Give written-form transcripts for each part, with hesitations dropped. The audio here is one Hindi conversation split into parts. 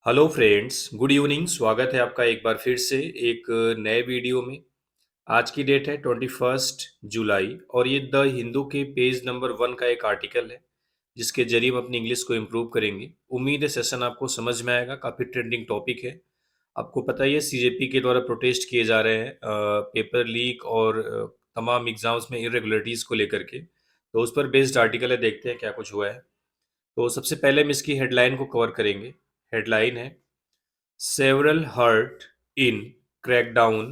Hello friends, good evening. स्वागत है आपका एक बार फिर से एक नए वीडियो में। आज की डेट है 21 जुलाई और ये द हिंदू के पेज नंबर 1 का एक आर्टिकल है जिसके जरिए हम अपनी इंग्लिश को इम्प्रूव करेंगे। उम्मीद है सेशन आपको समझ में आएगा। काफ़ी ट्रेंडिंग टॉपिक है। आपको पता ही है सीजेपी के द्वारा प्रोटेस्ट किए जा रहे हैं पेपर लीक और तमाम एग्जाम्स में इरेगुलरिटीज़ को लेकर के। तो उस पर बेस्ड आर्टिकल है, देखते हैं क्या कुछ हुआ है। तो सबसे पहले हम इसकी हेडलाइन को कवर करेंगे। हेडलाइन है Several hurt in crackdown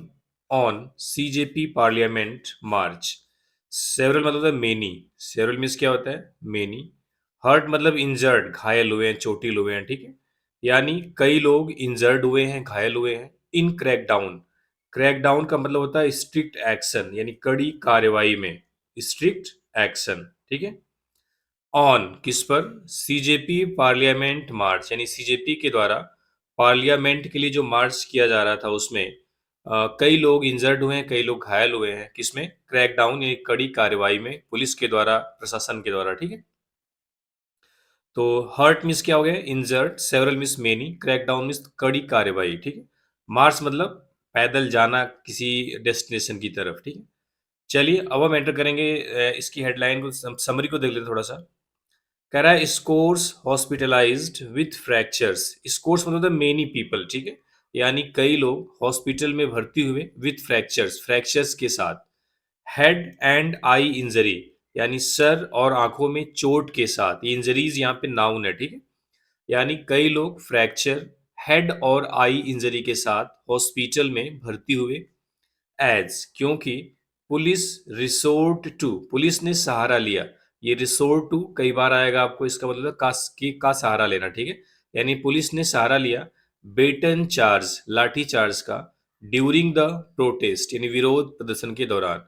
on CJP Parliament March। Several मतलब है मेनी। Several मीन्स क्या होता है? मेनी। हर्ट मतलब इंजर्ड, घायल हुए हैं, चोटिल हुए हैं, ठीक है। यानी कई लोग इंजर्ड हुए हैं, घायल हुए हैं। इन क्रैकडाउन, क्रैकडाउन का मतलब होता है स्ट्रिक्ट एक्शन, यानी कड़ी कार्रवाई में। स्ट्रिक्ट एक्शन, ठीक है। ऑन किस पर? सीजेपी पार्लियामेंट मार्च, यानी सीजेपी के द्वारा पार्लियामेंट के लिए जो मार्च किया जा रहा था उसमें कई लोग इंजर्ड हुए हैं, कई लोग घायल हुए हैं। किसमें? क्रैकडाउन यानी कड़ी कार्रवाई में, पुलिस के द्वारा, प्रशासन के द्वारा, ठीक है। तो हर्ट मीन्स क्या हो गया? Injured. Several means many. Crackdown means कड़ी कार्रवाई, ठीक है। मार्च मतलब पैदल जाना किसी डेस्टिनेशन की तरफ, ठीक है। चलिए अब हम एंटर करेंगे इसकी हेडलाइन को, समरी को देख लेते हैं थोड़ा सा। कह रहा है scores hospitalised with fractures. Scores मतलब मेनी पीपल, ठीक है। यानी कई लोग हॉस्पिटल में भर्ती हुए विथ फ्रैक्चर्स, फ्रैक्चर्स के साथ। हेड एंड आई इंजरी, यानी सर और आंखों में चोट के साथ। ये इंजरीज यहाँ पे नाउन है, ठीक है। यानी कई लोग फ्रैक्चर, हेड और आई इंजरी के साथ हॉस्पिटल में भर्ती हुए। एज क्योंकि पुलिस रिसोर्ट टू, पुलिस ने सहारा लिया। ये रिसोर्ट टू कई बार आएगा आपको, इसका मतलब है का सहारा लेना, ठीक है। यानी पुलिस ने सहारा लिया बेटन चार्ज, लाठी चार्ज का। ड्यूरिंग द प्रोटेस्ट यानी विरोध प्रदर्शन के दौरान।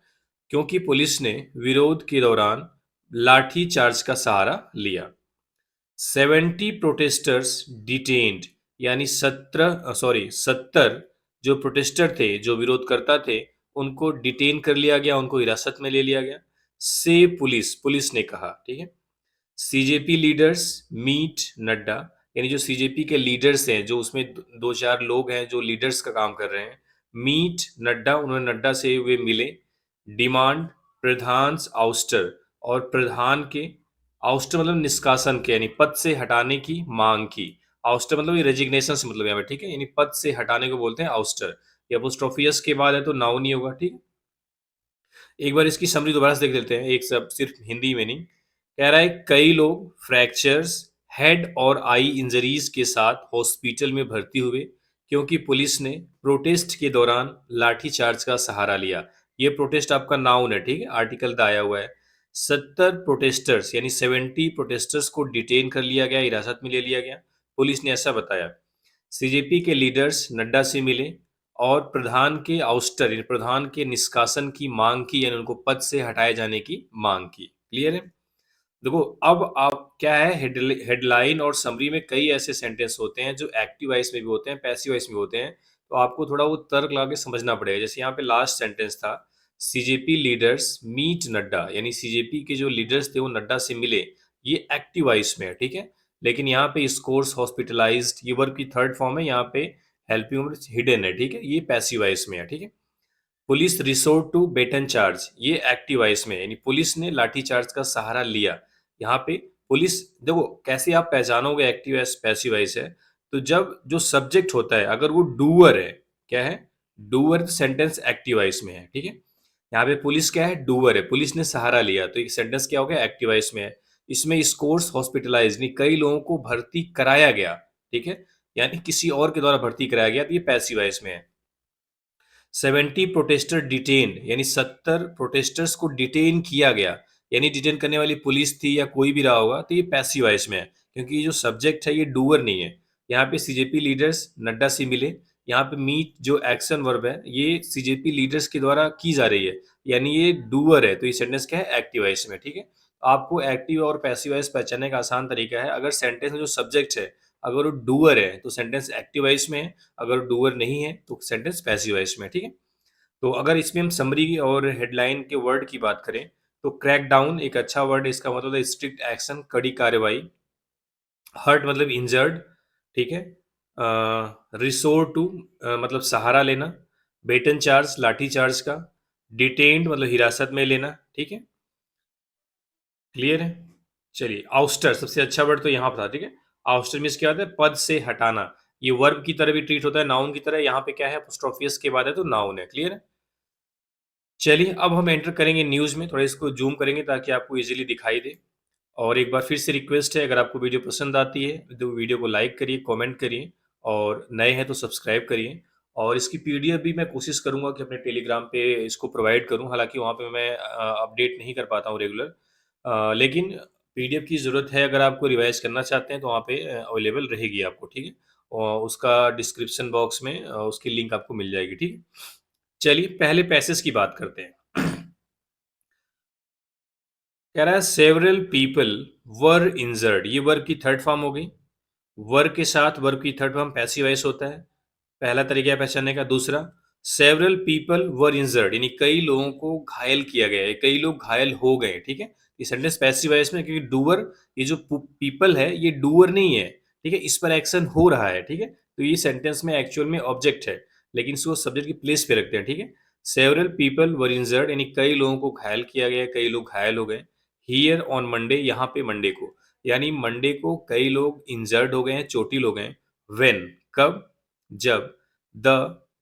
क्योंकि पुलिस ने विरोध के दौरान लाठी चार्ज का सहारा लिया। 70 प्रोटेस्टर्स डिटेन्ड, यानी 70 जो प्रोटेस्टर थे, जो विरोधकर्ता थे, उनको डिटेन कर लिया गया, उनको हिरासत में ले लिया गया। से पुलिस, पुलिस ने कहा, ठीक है। सीजेपी लीडर्स मीट नड्डा, यानी जो सीजेपी के लीडर्स हैं, जो उसमें दो चार लोग हैं जो लीडर्स का काम कर रहे हैं। मीट नड्डा, उन्होंने नड्डा से वे मिले। डिमांड प्रधान आउस्टर, और प्रधान के, आउस्टर मतलब निष्कासन के, यानी पद से हटाने की मांग की। आउस्टर मतलब ये रेजिग्नेशन से मतलब यहाँ पे, ठीक है। यानी पद से हटाने को बोलते हैं आउस्टर। ये अपोस्ट्रोफियस के बाद है तो नाउन ही होगा, ठीक है। एक बार इसकी समरी दोबारा से देख लेते हैं, एक सब सिर्फ हिंदी में नहीं। कह रहा है कई लोग फ्रैक्चर्स, हेड और आई इंजरीज के साथ हॉस्पिटल में भर्ती हुए क्योंकि पुलिस ने प्रोटेस्ट के दौरान लाठीचार्ज का सहारा लिया। ये प्रोटेस्ट आपका नाउन है, ठीक है, आर्टिकल दा आया हुआ है। 70 प्रोटेस्टर्स यानी 70 प्रोटेस्टर्स को डिटेन कर लिया गया, हिरासत में ले लिया गया, पुलिस ने ऐसा बताया। सीजेपी के लीडर्स नड्डा से मिले और प्रधान के आउस्टर यानी प्रधान के निष्कासन की मांग की, यानी उनको पद से हटाए जाने की मांग की। क्लियर है? देखो अब आप क्या है, हेडलाइन और समरी में कई ऐसे सेंटेंस होते हैं जो एक्टिव वॉइस में भी होते हैं, पैसिव वॉइस में भी होते हैं। तो आपको थोड़ा वो तर्क लगा के समझना पड़ेगा। जैसे यहाँ पे लास्ट सेंटेंस था, सीजेपी लीडर्स मीट नड्डा, यानी सीजेपी के जो लीडर्स थे वो नड्डा से मिले। ये एक्टिव वॉइस में है, ठीक है। लेकिन यहाँ पे स्कोर्स हॉस्पिटलाइज्ड, ये वर्ब की थर्ड फॉर्म है, यहाँ पे हेल्पिंग हिडन है, ठीक है, ये पैसिव वॉइस में है, ठीक है। Police resort to baton charge, ये एक्टिव वॉइस में, यानी पुलिस ने लाठी चार्ज का सहारा लिया। यहाँ पे पुलिस, देखो कैसे आप पहचानोगे एक्टिव वॉइस पैसिव वॉइस है। तो जब जो सब्जेक्ट होता है अगर वो डूअर है, क्या है, डूअर, सेंटेंस एक्टिव वॉइस में है, ठीक है। यहाँ पे पुलिस क्या है, डूअर है, पुलिस ने सहारा लिया, तो ये सेंटेंस क्या हो गया, एक्टिव वॉइस में है। इसमें स्कोर्स हॉस्पिटलाइज, नहीं कई लोगों को भर्ती कराया गया, ठीक है, यानी किसी और के द्वारा भर्ती कराया गया, तो ये पैसिव वॉइस में है। 70 प्रोटेस्टर डिटेन, यानी 70 प्रोटेस्टर्स को डिटेन किया गया, यानी डिटेन करने वाली पुलिस थी या कोई भी रहा होगा, तो ये पैसिव वॉइस में है क्योंकि ये जो सब्जेक्ट है ये डूअर नहीं है। यहाँ पे सीजेपी लीडर्स नड्डा से मिले, यहाँ पे मीट जो एक्शन वर्ब है ये सीजेपी लीडर्स के द्वारा की जा रही है, यानी ये डूअर है, तो ये सेंटेंस क्या है, एक्टिव वॉइस में, ठीक है। आपको एक्टिव और पैसिव वॉइस पहचानने का आसान तरीका है, अगर सेंटेंस में जो सब्जेक्ट है अगर वो डूअर है तो सेंटेंस एक्टिव वॉइस में है, अगर डूअर नहीं है तो सेंटेंस पैसिव वॉइस में है, ठीक है। तो अगर इसमें हम समरी और हेडलाइन के वर्ड की बात करें तो क्रैक डाउन एक अच्छा वर्ड है, इसका मतलब है स्ट्रिक्ट एक्शन, कड़ी कार्रवाई। हर्ट मतलब इंजर्ड, ठीक है। रिसोर्ट टू मतलब सहारा लेना, बेटन चार्ज लाठी चार्ज का, डिटेन्ड मतलब हिरासत में लेना, ठीक है, क्लियर है। चलिए आउस्टर सबसे अच्छा वर्ड तो यहाँ पर था, ठीक है। आउस्टर मीन्स क्या होता है, पद से हटाना। ये वर्ब की तरह भी ट्रीट होता है, नाउन की तरह। यहाँ पे क्या है, अपोस्ट्रोफियस के बाद है तो नाउन है, क्लियर है। चलिए अब हम एंटर करेंगे न्यूज में, थोड़ा इसको जूम करेंगे ताकि आपको इजीली दिखाई दे। और एक बार फिर से रिक्वेस्ट है, अगर आपको वीडियो पसंद आती है तो वीडियो को लाइक करिए, कमेंट करिए, और नए हैं तो सब्सक्राइब करिए। और इसकी पीडीएफ भी मैं कोशिश करूंगा कि अपने टेलीग्राम पे इसको प्रोवाइड करूं, हालांकि वहाँ पे मैं अपडेट नहीं कर पाता हूँ रेगुलर, लेकिन पीडीएफ की ज़रूरत है। अगर आपको रिवाइज करना चाहते हैं तो वहाँ पे अवेलेबल रहेगी आपको, ठीक है। और उसका डिस्क्रिप्शन बॉक्स में उसकी लिंक आपको मिल जाएगी, ठीक है। चलिए पहले पैसेज की बात करते हैं। कह रहा है सेवरल पीपल वर इंजर्ड, ये वर्ब की थर्ड फॉर्म हो गई। वर्ब के साथ वर्ब की थर्ड फॉर्म पैसिव वॉइस होता है, पहला तरीका है पहचानने का। दूसरा, सेवरल पीपल वर इंजर्ड यानी कई लोगों को घायल किया गया है, कई लोग घायल हो गए, ठीक है। ये सेंटेंस पैसिव वॉइस में, क्योंकि डूअर, ये जो पीपल है ये डूअर नहीं है, ठीक है, इस पर एक्शन हो रहा है, ठीक है। तो ये सेंटेंस में एक्चुअल में ऑब्जेक्ट है, लेकिन इसको सब्जेक्ट की प्लेस पे रखते हैं, ठीक है। सेवरल पीपल वर इंजर्ड यानी कई लोगों को घायल किया गया है, कई लोग घायल हो गए। हियर ऑन मंडे, यहाँ पे मंडे को, यानी मंडे को कई लोग इंजर्ड हो गए हैं, चोटिल हो गए हैं। वेन, कब, जब। द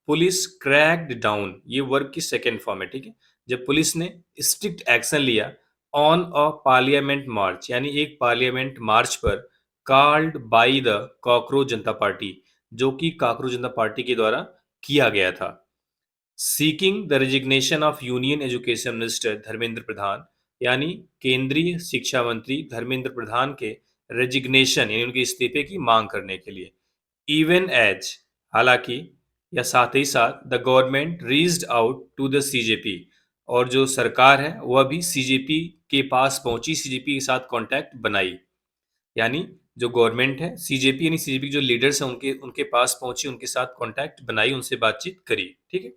पुलिस क्रैक्ड डाउन, ये वर्ब की सेकेंड फॉर्म है, ठीक है। जब पुलिस ने स्ट्रिक्ट एक्शन लिया ऑन अ पार्लियामेंट मार्च, यानी एक पार्लियामेंट मार्च पर, called by the cockroach Janata party, जो कि कॉकरोच जनता पार्टी के द्वारा किया गया था। Seeking the resignation of union education minister Dharmendra Pradhan, यानी केंद्रीय शिक्षा मंत्री धर्मेंद्र प्रधान के रेजिग्नेशन यानी उनके इस्तीफे की मांग करने के लिए। इवन एज, हालांकि, या साथ ही साथ, the government reached out to the CJP, और जो सरकार है वह भी सीजेपी के पास पहुंची, सीजेपी के साथ कांटेक्ट बनाई। यानी जो गवर्नमेंट है, सीजेपी यानी सीजेपी जो लीडर्स हैं उनके उनके पास पहुंची, उनके साथ कांटेक्ट बनाई, उनसे बातचीत करी, ठीक है।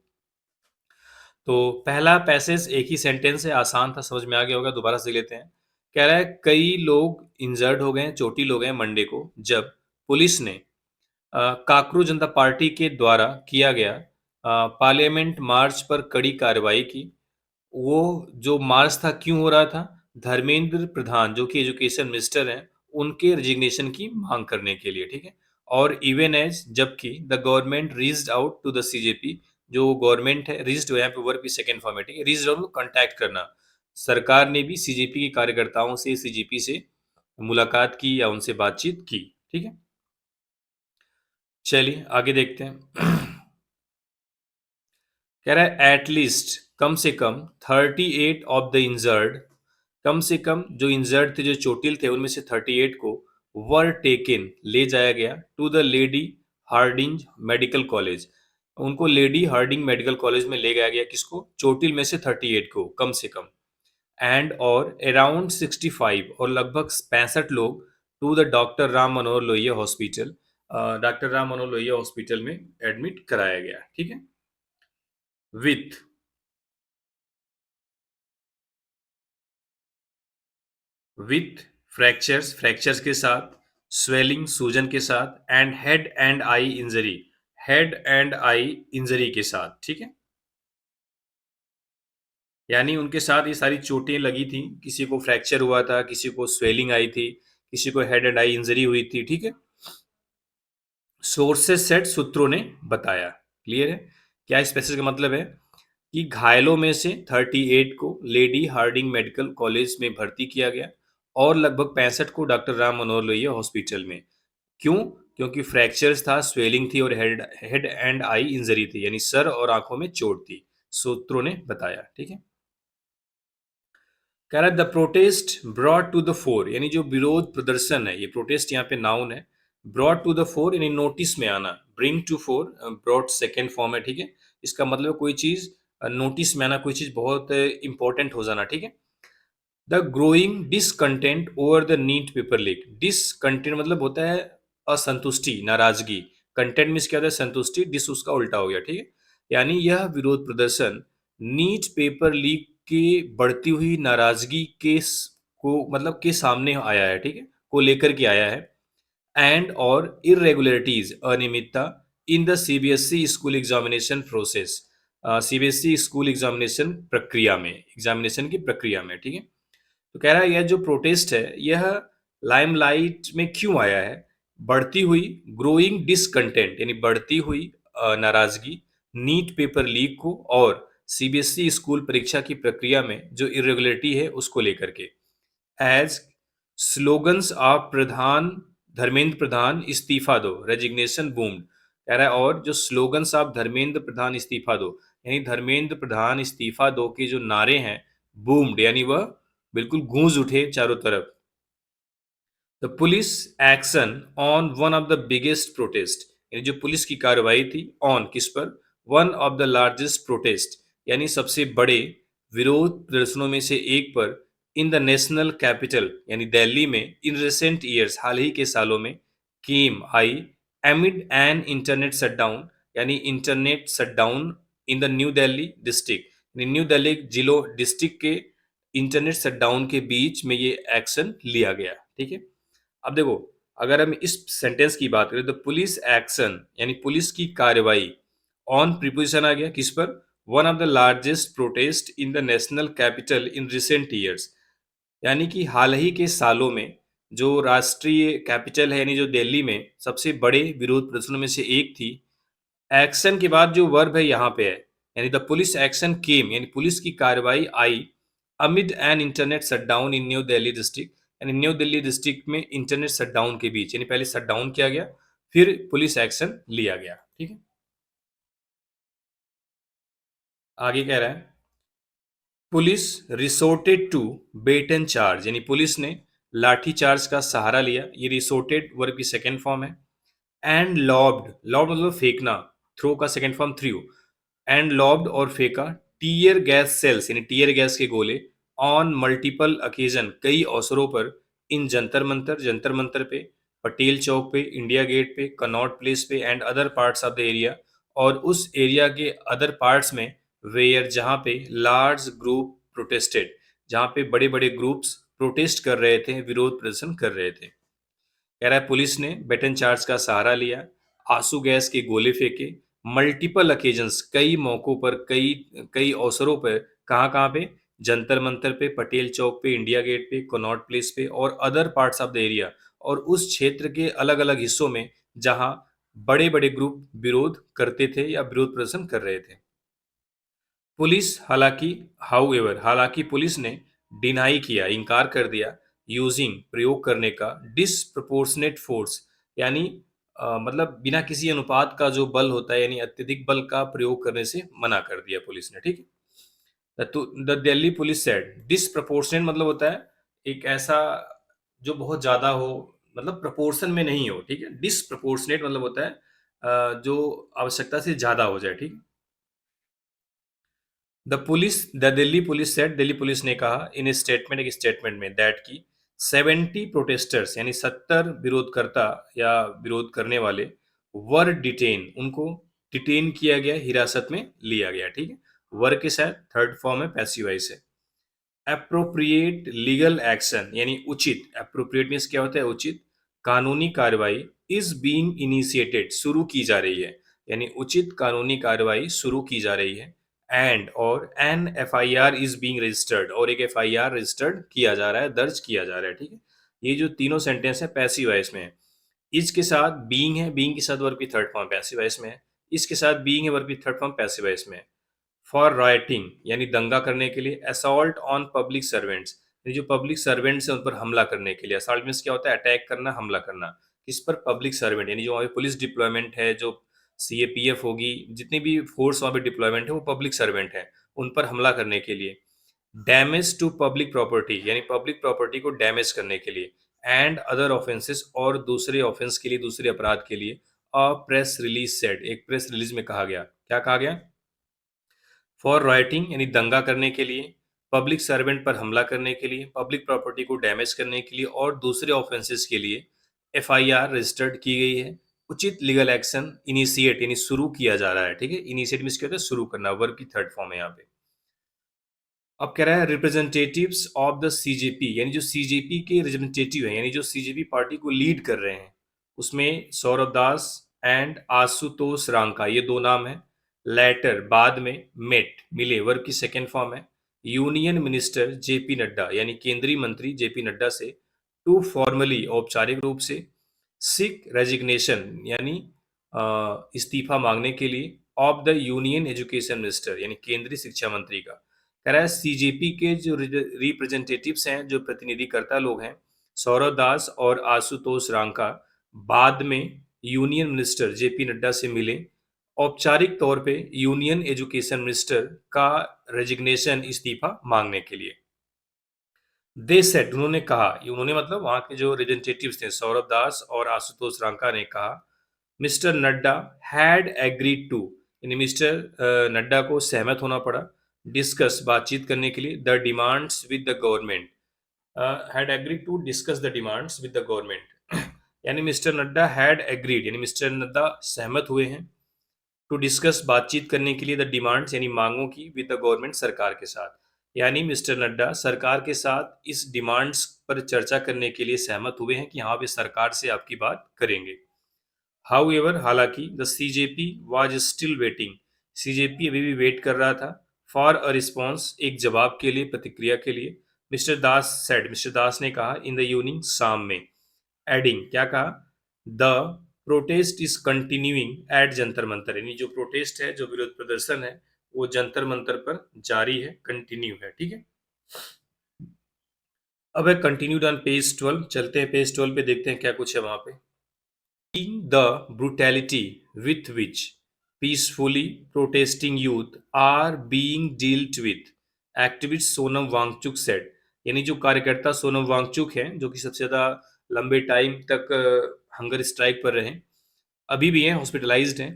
तो पहला पैसेज एक ही सेंटेंस है, आसान था, समझ में आ गया होगा, दोबारा से लेते हैं। कह रहा है कई लोग इंजर्ड हो गए हैं, चोटिल हो गए हैं मंडे को, जब पुलिस ने काकरू जनता पार्टी के द्वारा किया गया पार्लियामेंट मार्च पर कड़ी कार्रवाई की। वो जो मार्च था क्यों हो रहा था, धर्मेंद्र प्रधान जो कि एजुकेशन मिनिस्टर हैं, उनके रेजिग्नेशन की मांग करने के लिए, ठीक है। और इवन एज, जबकि, the government reached out to the CJP, जो गवर्नमेंट है, रीच्ड यहाँ पे वर्ब की सेकंड फॉर्म है, ठीक है, रीच्ड आउट कांटेक्ट करना। सरकार ने भी सीजेपी के कार्यकर्ताओं से, सीजेपी से मुलाकात की या उनसे बातचीत की, ठीक है। चलिए आगे देखते हैं। कह रहा है एटलीस्ट, कम से कम 38 ऑफ द इंजर्ड, कम से कम जो इंजर्ड थे, जो चोटिल थे, उनमें से 38 को वर टेकन ले जाया गया to the lady Hardinge medical college, उनको लेडी हार्डिंग मेडिकल कॉलेज में ले गया गया, किसको, चोटिल में से 38 को कम से कम। एंड और अराउंड 65 और लगभग 65 लोग to the doctor Ram Manohar Lohia hospital, doctor Ram Manohar Lohia hospital में एडमिट कराया गया, ठीक है। विथ, विथ फ्रैक्चर्स, फ्रैक्चर्स के साथ, स्वेलिंग सूजन के साथ, and head and I injury, head and I injury के साथ, ठीक है। यानी उनके साथ ये सारी चोटें लगी थी, किसी को फ्रैक्चर हुआ था, किसी को स्वेलिंग आई थी, किसी को हेड एंड आई इंजरी हुई थी, ठीक है। सोर्सेस सेट, सूत्रों ने बताया, क्लियर है। क्या इस पैसेज का मतलब है कि घायलों में से 38 को लेडी हार्डिंग मेडिकल कॉलेज में भर्ती किया गया, और लगभग 65 को डॉक्टर राम मनोहर लोहिया हॉस्पिटल में। क्यों, क्योंकि फ्रैक्चर्स था, स्वेलिंग थी, और head head and I injury थी, यानी सर और आंखों में चोट थी, सूत्रों ने बताया, ठीक है। कह रहा है the protest brought to the fore, यानी जो विरोध प्रदर्शन है, ये प्रोटेस्ट यहाँ पे नाउन है। ब्रॉड टू द फोर यानी नोटिस में आना, bring to fore brought second form है, ठीक है। इसका मतलब कोई चीज नोटिस में आना, कोई चीज बहुत इंपॉर्टेंट हो जाना, ठीक है। The growing discontent over the NEET paper leak, discontent मतलब होता है असंतुष्टि, नाराजगी। कंटेंट मीन्स क्या होता है, संतुष्टि, डिस उसका उल्टा हो गया, ठीक है। यानी यह विरोध प्रदर्शन नीट पेपर लीक की बढ़ती हुई नाराजगी के को मतलब के सामने आया है, ठीक है, को लेकर के आया है। एंड और इरेगुलरिटीज अनियमितता in the CBSE school examination process, CBSE school examination की प्रक्रिया में, ठीक है। तो कह रहा है यह जो प्रोटेस्ट है यह लाइमलाइट में क्यों आया है? बढ़ती हुई ग्रोइंग डिसकंटेंट यानी बढ़ती हुई नाराजगी, नीट पेपर लीक को और सीबीएसई स्कूल परीक्षा की प्रक्रिया में जो इरेगुलरिटी है उसको लेकर के। एज स्लोगन्स ऑफ प्रधान धर्मेंद्र प्रधान इस्तीफा दो रेजिग्नेशन बूम्ड, कह रहा है और जो स्लोगन्स ऑफ धर्मेंद्र प्रधान इस्तीफा दो यानी धर्मेंद्र प्रधान इस्तीफा दो के जो नारे हैं, बूम्ड यानी वह बिल्कुल गूंज उठे चारों तरफ। The police action on one of the biggest protest, यानी जो पुलिस की कार्रवाई थी ऑन किस पर? One of the largest protest यानी सबसे बड़े विरोध प्रदर्शनों में से एक पर इन द नेशनल कैपिटल यानी दिल्ली में इन रिसेंट ईयर्स हाल ही के सालों में केम आई एमिड एन इंटरनेट शटडाउन यानी internet shutdown in the new Delhi district, new Delhi जिलों डिस्ट्रिक्ट के इंटरनेट शटडाउन के बीच में ये एक्शन लिया गया, ठीक है। अब देखो, अगर हम इस सेंटेंस की बात करें तो पुलिस एक्शन यानी पुलिस की कार्रवाई ऑन प्रीपोजिशन आ गया किस पर? One of the largest protest in the national capital in recent years, यानी कि हाल ही के सालों में जो राष्ट्रीय कैपिटल है यानी जो दिल्ली में सबसे बड़े विरोध प्रदर्शनों में से एक थी। एक्शन के बाद जो वर्ब है यहाँ पे है, यानी द पुलिस एक्शन केम यानी पुलिस की कार्रवाई आई amid an internet shutdown in new Delhi district, यानी न्यू दिल्ली डिस्ट्रिक्ट में इंटरनेट शटडाउन के बीच, यानी पहले शटडाउन किया गया फिर पुलिस एक्शन लिया गया, ठीक है। आगे कह रहा है police resorted to baton charge, यानी पुलिस ने लाठी चार्ज का सहारा लिया, ये रिसोर्टेड वर्ब की सेकेंड फॉर्म है। एंड लॉब्ड, लॉब्ड मतलब फेंकना, थ्रो का second form threw, and lobbed और फेंका टीयर गैस सेल्स यानी टीयर गैस के गोले ऑन मल्टीपल ओकेजन कई अवसरों पर इन जंतर मंतर पे, पटेल चौक पे, इंडिया गेट पे, कनॉट प्लेस पे and other parts of the area, और उस एरिया के अदर पार्ट्स में वेयर जहाँ पे लार्ज ग्रुप प्रोटेस्टेड, जहाँ पे बड़े बड़े ग्रुप्स प्रोटेस्ट कर रहे थे, विरोध प्रदर्शन कर रहे थे। कह रहा है पुलिस ने बेटन चार्ज का सहारा लिया, आंसू गैस के गोले फेंके, मल्टीपल ओकेजन्स कई मौकों पर, कई कई अवसरों पर, कहाँ कहाँ पे? जंतर मंतर पे, पटेल चौक पे, इंडिया गेट पे, कनॉट प्लेस पे और other parts of the area, और उस क्षेत्र के अलग अलग हिस्सों में जहां बड़े बड़े ग्रुप विरोध करते थे या विरोध प्रदर्शन कर रहे थे। पुलिस हालांकि हाउएवर हालांकि पुलिस ने डिनाई किया, इनकार कर दिया, यूजिंग प्रयोग करने का, डिसप्रपोर्शनेट फोर्स यानी मतलब बिना किसी अनुपात का जो बल होता है यानी अत्यधिक बल का प्रयोग करने से मना कर दिया पुलिस ने, ठीक है। The Delhi police said disproportionate मतलब होता है एक ऐसा जो बहुत ज्यादा हो, मतलब प्रपोर्शन में नहीं हो, ठीक है। डिसप्रपोर्शनेट मतलब होता है जो आवश्यकता से ज्यादा हो जाए, ठीक है। The Delhi police said Delhi police ने कहा इन स्टेटमेंट एक स्टेटमेंट में दैट की 70 प्रोटेस्टर्स यानी 70 विरोधकर्ता या विरोध करने वाले वर डिटेन, उनको डिटेन किया गया, हिरासत में लिया गया, ठीक है। वर के साथ थर्ड फॉर्म है पैसिव वॉइस है। एप्रोप्रिएट लीगल एक्शन यानी उचित, एप्रोप्रिएट मीन्स क्या होता है? उचित कानूनी कार्रवाई इज बीइंग इनिशिएटेड शुरू की जा रही है, यानी उचित कानूनी कार्रवाई शुरू की जा रही है। एंड और an FIR is being registered, और एक एफआईआर रजिस्टर्ड किया जा रहा है, दर्ज किया जा रहा है, ठीक है। ये जो तीनों सेंटेंस है पैसिव वॉइस में है। इज के साथ बीइंग है, बीइंग के साथ वर्ब की थर्ड फॉर्म पैसिव वॉइस में है। इसके साथ बीइंग है, वर्ब की थर्ड फॉर्म पैसिव वॉइस में है। फॉर राइटिंग यानी दंगा करने के लिए, असॉल्ट ऑन पब्लिक सर्वेंट्स यानी जो पब्लिक सर्वेंट्स हैं उन पर हमला करने के लिए। असॉल्ट मीन्स क्या होता है? अटैक करना, हमला करना। किस पर? पब्लिक सर्वेंट यानी जो वहाँ पे पुलिस डिप्लॉयमेंट है, जो सीएपीएफ होगी, जितनी भी फोर्स वहाँ पे डिप्लॉयमेंट है वो पब्लिक सर्वेंट है, उन पर हमला करने के लिए। डैमेज टू पब्लिक प्रॉपर्टी यानी पब्लिक प्रॉपर्टी को डैमेज करने के लिए। एंड अदर ऑफेंसेस और दूसरे ऑफेंस के लिए, दूसरे अपराध के लिए। अ प्रेस रिलीज सेड एक प्रेस रिलीज में कहा गया, क्या कहा गया? फॉर राइटिंग यानी दंगा करने के लिए, पब्लिक सर्वेंट पर हमला करने के लिए, पब्लिक प्रॉपर्टी को डैमेज करने के लिए और दूसरे ऑफेंसेस के लिए एफआईआर रजिस्टर्ड की गई है। उचित लीगल एक्शन इनिशिएट यानी शुरू किया जा रहा है, ठीक है। इनिशिएट मीन्स क्या होता है? शुरू करना, वर्ब की थर्ड फॉर्म है यहाँ पे। अब कह रहा है रिप्रेजेंटेटिव्स ऑफ द सीजेपी यानी जो सीजेपी के रिप्रेजेंटेटिव है, यानी जो सीजेपी पार्टी को लीड कर रहे हैं, उसमें सौरभ दास एंड आशुतोष रांका, ये दो नाम हैं। लेटर, बाद में, मेट, मिले, वर्ब की सेकेंड फॉर्म है। यूनियन मिनिस्टर जेपी नड्डा, यानी केंद्रीय मंत्री जेपी नड्डा से, टू फॉर्मली, औपचारिक रूप से, सिक रेजिग्नेशन, यानी इस्तीफा मांगने के लिए, of the union education minister, यानी केंद्रीय शिक्षा मंत्री का। कह रहा है सीजेपी के जो रिप्रेजेंटेटिव्स हैं, जो प्रतिनिधिकर्ता लोग हैं, सौरभ दास और आशुतोष रांका, बाद में यूनियन मिनिस्टर जेपी नड्डा से मिले, औपचारिक तौर पे यूनियन एजुकेशन मिनिस्टर का रेजिग्नेशन, इस्तीफा मांगने के लिए। दे सेट, उन्होंने कहा, ये उन्होंने मतलब वहां के जो रिप्रेजेंटेटिव्स थे सौरभ दास और आशुतोष रांका ने कहा, mister Nadda had agreed to, यानी मिस्टर नड्डा को सहमत होना पड़ा, डिस्कस, बातचीत करने के लिए, the demands with the government, had agreed to discuss the demands with the government, यानी मिस्टर नड्डा हैड एग्रीड, यानी मिस्टर नड्डा सहमत हुए हैं, टू डिस्कस, बातचीत करने के लिए, द डिमांड्स, यानी मांगों की, विद द गवर्नमेंट, सरकार के साथ, यानी मिस्टर नड्डा सरकार के साथ इस डिमांड्स पर चर्चा करने के लिए सहमत हुए हैं कि हाँ वे सरकार से आपकी बात करेंगे। हाउएवर, हालांकि, the CJP was still waiting, CJP अभी भी वेट कर रहा था, फॉर अ रिस्पॉन्स, एक जवाब के लिए, प्रतिक्रिया के लिए। मिस्टर दास सेड, मिस्टर दास ने कहा, इन द इवनिंग, शाम में, एडिंग, क्या कहा, the protest is continuing at Jantar Mantar, यानी जो प्रोटेस्ट है, जो विरोध प्रदर्शन है, वो जंतर मंतर पर जारी है, कंटिन्यू है, ठीक है। अब है कंटिन्यूड ऑन पेज 12, चलते हैं पेज 12 पे, देखते हैं क्या कुछ है वहां पे। The brutality with which peacefully protesting youth are being dealt with, activist Sonam Wangchuck said, यानी जो कार्यकर्ता सोनम वांगचुक हैं, जो कि सबसे ज्यादा लंबे टाइम तक हंगर स्ट्राइक पर रहे, अभी भी हैं, हॉस्पिटलाइज्ड हैं।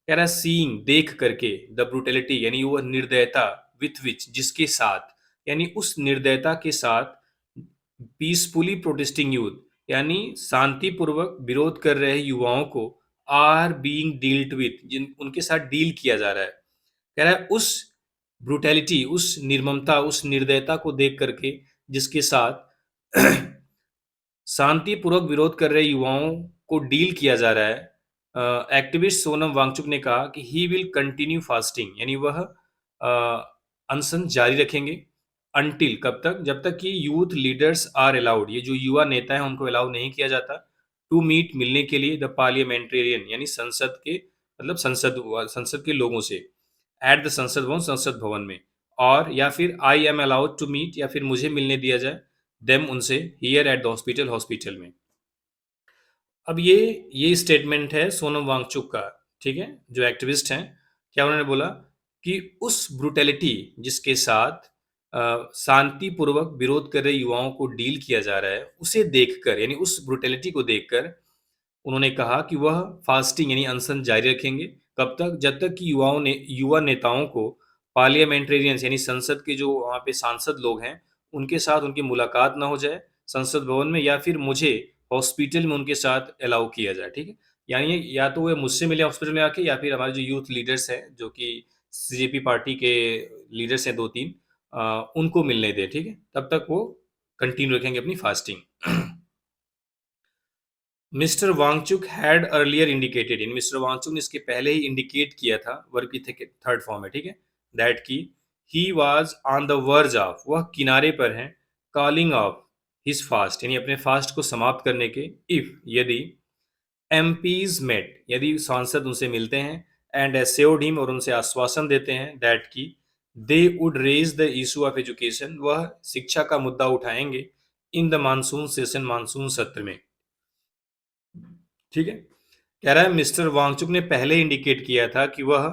कह रहा है सीइंग, देख करके, द ब्रुटेलिटी, यानी वो निर्दयता, विथ विच, जिसके साथ, यानी उस निर्दयता के साथ, पीसफुली प्रोटेस्टिंग यूथ, यानी शांतिपूर्वक विरोध कर रहे युवाओं को, आर बीइंग डील्ड विथ, जिन उनके साथ डील किया जा रहा है। कह रहा है उस ब्रुटैलिटी, उस निर्ममता, उस निर्दयता को देख करके, जिसके साथ शांतिपूर्वक विरोध कर रहे युवाओं को डील किया जा रहा है, एक्टिविस्ट सोनम वांगचुक ने कहा कि ही विल कंटिन्यू फास्टिंग, यानी वह अनशन जारी रखेंगे, अनटिल, कब तक, जब तक कि यूथ लीडर्स आर अलाउड, ये जो युवा नेता है उनको अलाउ नहीं किया जाता, टू मीट, मिलने के लिए, द पार्लियामेंटेरियन, यानी संसद के, मतलब संसद के लोगों से, एट द संसद भवन, संसद भवन में, और या फिर I am allowed to meet, या फिर मुझे मिलने दिया जाए, देम, उनसे, here at the hospital, hospital में। अब ये स्टेटमेंट है सोनम वांगचुक का, ठीक है, जो एक्टिविस्ट हैं। क्या उन्होंने बोला कि उस ब्रुटेलिटी, जिसके साथ शांतिपूर्वक विरोध कर रहे युवाओं को डील किया जा रहा है, उसे देखकर, यानी उस ब्रुटेलिटी को देखकर, उन्होंने कहा कि वह फास्टिंग, यानी अनशन जारी रखेंगे, कब तक, जब तक कि युवा नेताओं को पार्लियामेंटेरियंस, यानी संसद के जो वहाँ पे सांसद लोग हैं, उनके साथ उनकी मुलाकात ना हो जाए संसद भवन में, या फिर मुझे हॉस्पिटल में उनके साथ अलाउ किया जाए, ठीक है। यानी या तो वे मुझसे मिले हॉस्पिटल में आके, या फिर हमारे जो यूथ लीडर्स हैं, जो कि सीजेपी पार्टी के लीडर्स हैं दो तीन, उनको मिलने दें, ठीक है, तब तक वो कंटिन्यू रखेंगे अपनी fasting. Mister Wangchuk had earlier indicated, इन मिस्टर वांगचुक ने इसके पहले ही इंडिकेट किया था, वर्ब की थर्ड फॉर्म है, ठीक है, दैट की, he was on the verge of, वह किनारे पर है, कॉलिंग ऑफ हिज फास्ट, यानी अपने फास्ट को समाप्त करने के, इफ, यदि, एमपीज मेट, यदि सांसद उनसे मिलते हैं, एंड एश्योर्ड हिम, और उनसे आश्वासन देते हैं, दैट की, they would raise the issue of education, वह शिक्षा का मुद्दा उठाएंगे, in the monsoon session, monsoon सत्र में, ठीक है। कह रहा है मिस्टर वांगचुक ने पहले इंडिकेट किया था कि वह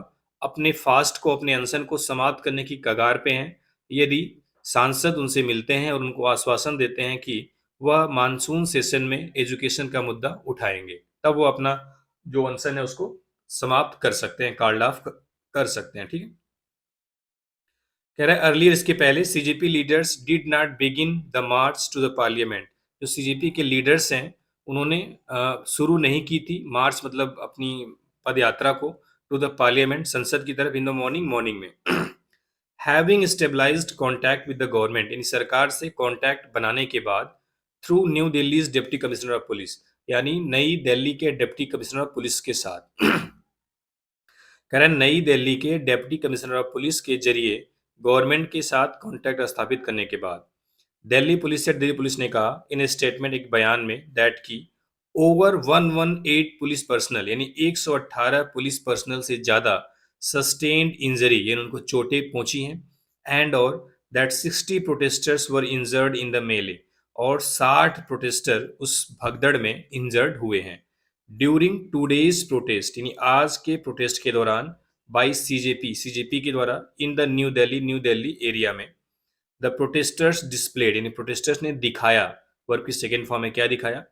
अपने फास्ट को, अपने अनशन को समाप्त करने की कगार पे हैं, यदि सांसद उनसे मिलते हैं और उनको आश्वासन देते हैं कि वह मानसून सेशन में एजुकेशन का मुद्दा उठाएंगे, तब वो अपना जो अनशन है उसको समाप्त कर सकते हैं, कार्ड ऑफ कर सकते हैं, ठीक है। कह रहा है अर्लियर, इसके पहले, CJP leaders did not begin the March two the parliament, जो सीजेपी के लीडर्स हैं उन्होंने शुरू नहीं की थी मार्च, मतलब अपनी पद यात्रा को, टू द पार्लियामेंट, संसद की तरफ, इन द मॉर्निंग में, having stabilised contact with the government, यानी सरकार से कॉन्टैक्ट बनाने के बाद, through New Delhi deputy commissioner of police, यानी नई दिल्ली के डिप्टी कमिश्नर ऑफ पुलिस के साथ। कह रहे हैं नई दिल्ली के डिप्टी कमिश्नर ऑफ पुलिस के जरिए गवर्नमेंट के साथ कॉन्टैक्ट स्थापित करने के बाद दिल्ली पुलिस ने कहा इन स्टेटमेंट एक बयान में दैट की ओवर 118 पुलिस पर्सनल यानी 118 पुलिस पर्सनल से ज्यादा सस्टेन्ड इंजरी यानी उनको चोटें पहुंची हैं एंड और that 60 protesters were injured in the मेले और 60 प्रोटेस्टर उस भगदड़ में इंजर्ड हुए हैं ड्यूरिंग टूडेज प्रोटेस्ट यानी आज के प्रोटेस्ट के दौरान बाई सीजेपी के द्वारा in the new Delhi area में द प्रोटेस्टर्स डिस्प्लेड यानी प्रोटेस्टर्स ने दिखाया वर्ब की सेकेंड फॉर्म में क्या दिखाया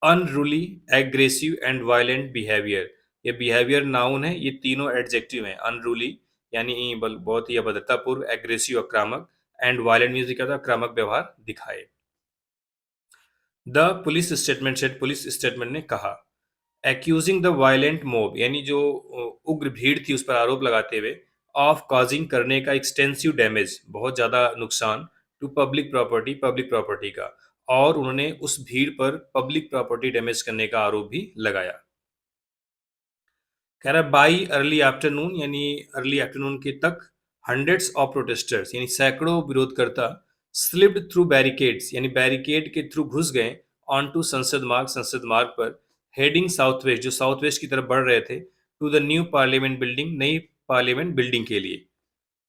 unruly aggressive and violent behaviour ये बिहेवियर नाउन है ये तीनों एडजेक्टिव हैं अनरूली यानी बहुत ही अभद्रतापूर्व एग्रेसिव आक्रामक एंड वायलेंट मीन्स क्या था आक्रामक व्यवहार दिखाए द पुलिस स्टेटमेंट ने कहा एक्यूजिंग द वायलेंट मोब यानी जो उग्र भीड़ थी उस पर आरोप लगाते हुए ऑफ कॉजिंग करने का एक्सटेंसिव डैमेज बहुत ज्यादा नुकसान टू पब्लिक प्रॉपर्टी का और उन्होंने उस भीड़ पर पब्लिक प्रॉपर्टी डैमेज करने का आरोप भी लगाया कह रहा है बाई अर्ली आफ्टरनून के तक हंड्रेड्स ऑफ प्रोटेस्टर्स यानी सैकड़ों विरोधकर्ता स्लिप्ड थ्रू बैरिकेड्स यानी बैरिकेड के थ्रू घुस गए ऑन टू संसद मार्ग पर हेडिंग साउथ वेस्ट जो साउथ वेस्ट की तरफ बढ़ रहे थे to the new parliament building नई पार्लियामेंट बिल्डिंग के लिए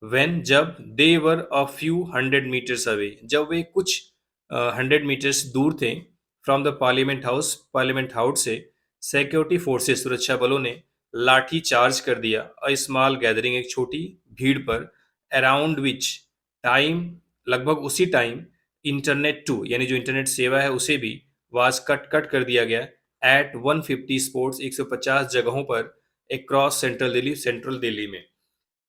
वेन जब they were a few hundred metres away जब वे कुछ 100 मीटर्स दूर थे फ्रॉम द पार्लियामेंट हाउस से सिक्योरिटी फोर्सेस सुरक्षा बलों ने लाठी चार्ज कर दिया अ स्मॉल गैदरिंग एक छोटी भीड़ पर अराउंड विच टाइम लगभग उसी टाइम इंटरनेट टू यानी जो इंटरनेट सेवा है उसे भी वाज कट कर दिया गया एट 150 स्पोर्ट्स 150 जगहों पर अक्रॉस सेंट्रल दिल्ली में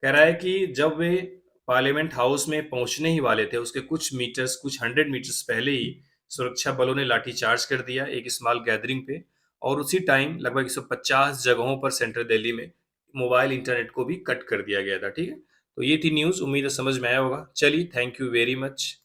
कह रहा है कि जब वे पार्लियामेंट हाउस में पहुंचने ही वाले थे उसके कुछ 100 मीटर्स पहले ही सुरक्षा बलों ने लाठीचार्ज कर दिया एक स्मॉल गैदरिंग पे और उसी टाइम लगभग 150 जगहों पर सेंट्रल दिल्ली में मोबाइल इंटरनेट को भी कट कर दिया गया था ठीक है तो ये थी न्यूज़ उम्मीद है समझ में आया होगा चलिए थैंक यू वेरी मच